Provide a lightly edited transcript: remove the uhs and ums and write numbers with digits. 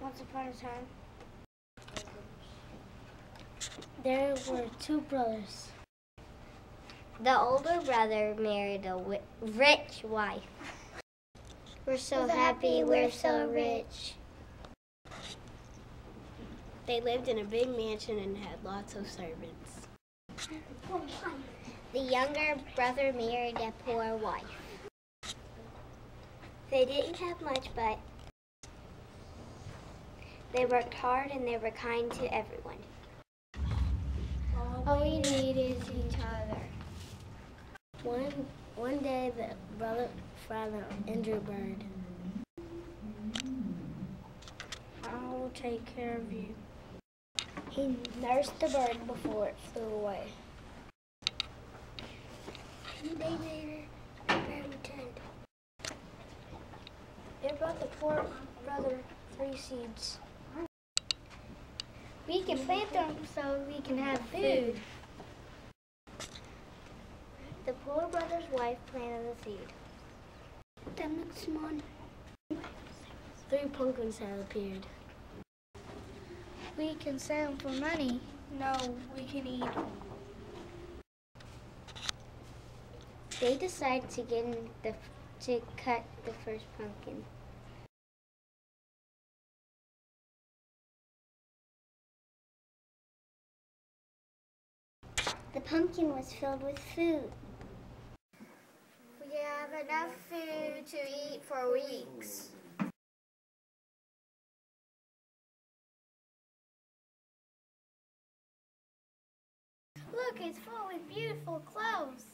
Once upon a time, there were two brothers. The older brother married a rich wife. We're so happy, we're so rich. They lived in a big mansion and had lots of servants. The younger brother married a poor wife. They didn't have much, but they worked hard and they were kind to everyone. All we need is each other. One day, the brother found an injured bird. I'll take care of you. He nursed the bird before it flew away. 2 days later, the bird returned. It brought the poor brother 3 seeds. We can plant them so we can have food. The poor brother's wife planted the seed. The next month, 3 pumpkins have appeared. we can sell them for money. No, we can eat them. They decided to cut the first pumpkin. The pumpkin was filled with food. We have enough food to eat for weeks. Look, it's full with beautiful clothes.